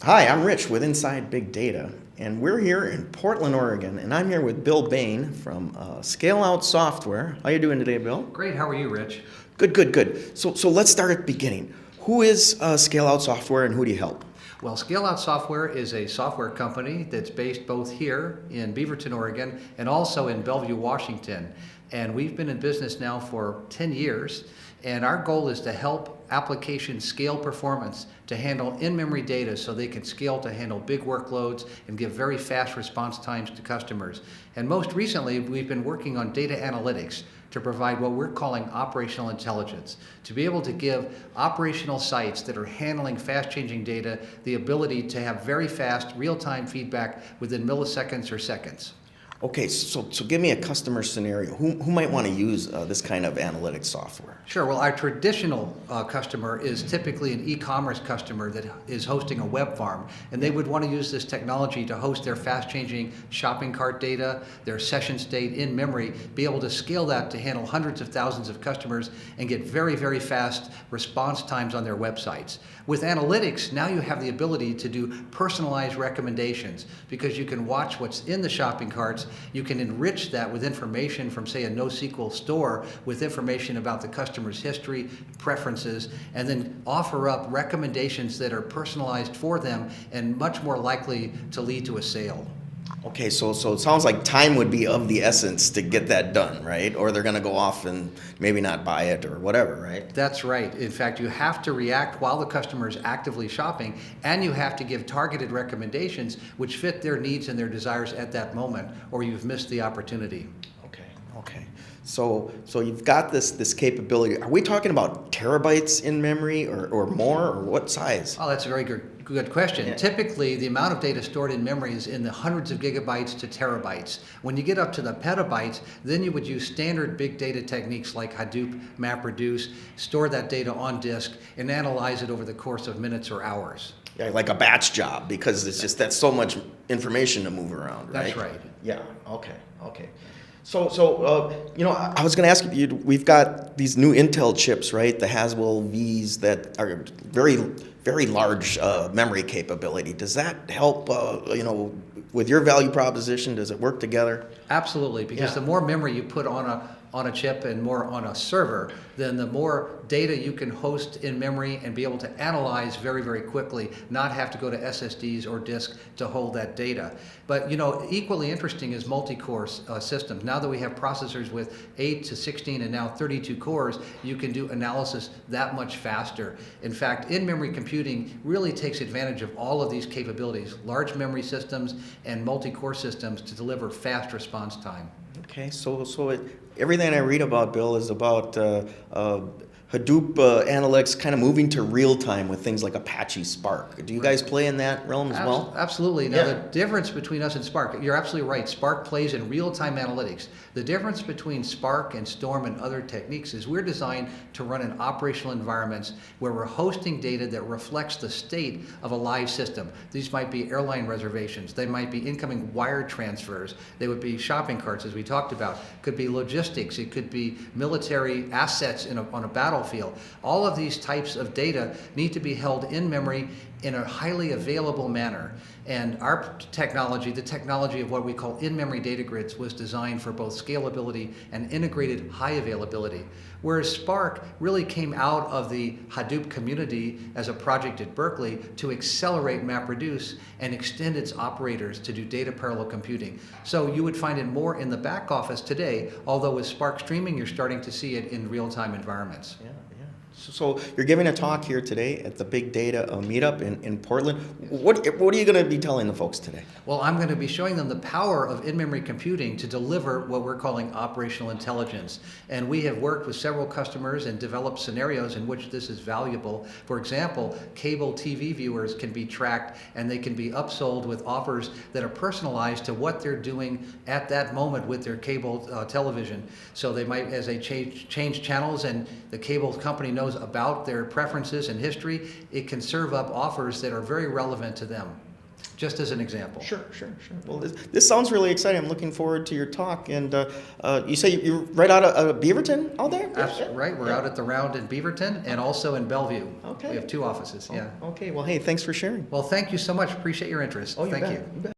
Hi, I'm Rich with Inside Big Data, and we're here in Portland, Oregon, and I'm here with Bill Bain from ScaleOut Software. How you doing today, Bill? Great, how are you, Rich? Good, good, good. So let's start at the beginning. Who is ScaleOut Software, and who do you help? Well, ScaleOut Software is a software company that's based both here in Beaverton, Oregon, and also in Bellevue, Washington. And we've been in business now for 10 years, and our goal is to help applications scale performance to handle in-memory data so they can scale to handle big workloads and give very fast response times to customers. And most recently, we've been working on data analytics to provide what we're calling operational intelligence, to be able to give operational sites that are handling fast-changing data the ability to have very fast, real-time feedback within milliseconds or seconds. Okay, so give me a customer scenario. Who might want to use this kind of analytics software? Sure. Well, our traditional customer is typically an e-commerce customer that is hosting a web farm, and they would want to use this technology to host their fast-changing shopping cart data, their session state in memory, be able to scale that to handle hundreds of thousands of customers and get very, very fast response times on their websites. With analytics, now you have the ability to do personalized recommendations because you can watch what's in the shopping carts. You can enrich that with information from, say, a NoSQL store with information about the customer's history, preferences, and then offer up recommendations that are personalized for them and much more likely to lead to a sale. Okay, so it sounds like time would be of the essence to get that done, right? Or they're going to go off and maybe not buy it or whatever, right? That's right. In fact, you have to react while the customer is actively shopping, and you have to give targeted recommendations which fit their needs and their desires at that moment, or you've missed the opportunity. Okay. So you've got this capability. Are we talking about terabytes in memory or more, or what size? Oh, that's a very good question. Yeah. Typically, the amount of data stored in memory is in the hundreds of gigabytes to terabytes. When you get up to the petabytes, then you would use standard big data techniques like Hadoop, MapReduce, store that data on disk, and analyze it over the course of minutes or hours. Yeah, like a batch job, because it's just that's so much information to move around, right? That's right. Yeah. Okay. I was going to ask you. We've got these new Intel chips, right? The Haswell V's that are very, very large memory capability. Does that help? With your value proposition, does it work together? Absolutely, because the more memory you put on a chip and more on a server, then the more data you can host in memory and be able to analyze very, very quickly, not have to go to SSDs or disk to hold that data. But equally interesting is multi-core systems. Now that we have processors with 8 to 16 and now 32 cores, you can do analysis that much faster. In fact, in-memory computing really takes advantage of all of these capabilities, large memory systems and multi-core systems to deliver fast response time. Okay, everything I read about, Bill, is about Hadoop analytics kind of moving to real time with things like Apache Spark. Do you guys play in that realm as well? Absolutely. Now, the difference between us and Spark, you're absolutely right. Spark plays in real-time analytics. The difference between Spark and Storm and other techniques is we're designed to run in operational environments where we're hosting data that reflects the state of a live system. These might be airline reservations. They might be incoming wire transfers. They would be shopping carts, as we talked about. Could be logistics. It could be military assets on a battlefield. All of these types of data need to be held in memory in a highly available manner. And our technology, the technology of what we call in-memory data grids, was designed for both scalability and integrated high availability. Whereas Spark really came out of the Hadoop community as a project at Berkeley to accelerate MapReduce and extend its operators to do data parallel computing. So you would find it more in the back office today, although with Spark Streaming, you're starting to see it in real-time environments. Yeah. So you're giving a talk here today at the Big Data meetup in Portland. What are you going to be telling the folks today? Well, I'm going to be showing them the power of in-memory computing to deliver what we're calling operational intelligence. And we have worked with several customers and developed scenarios in which this is valuable. For example, cable TV viewers can be tracked and they can be upsold with offers that are personalized to what they're doing at that moment with their cable television. So they might, as they change channels and the cable company knows about their preferences and history, it can serve up offers that are very relevant to them. just as an example. Sure. Well, this sounds really exciting. I'm looking forward to your talk. And you say you're right out of Beaverton out there? Absolutely, right. We're out at the Round in Beaverton and also in Bellevue. Okay. We have 2 offices, yeah. Okay, well, hey, thanks for sharing. Well, thank you so much. Appreciate your interest. Oh, you Thank bet. you. You bet.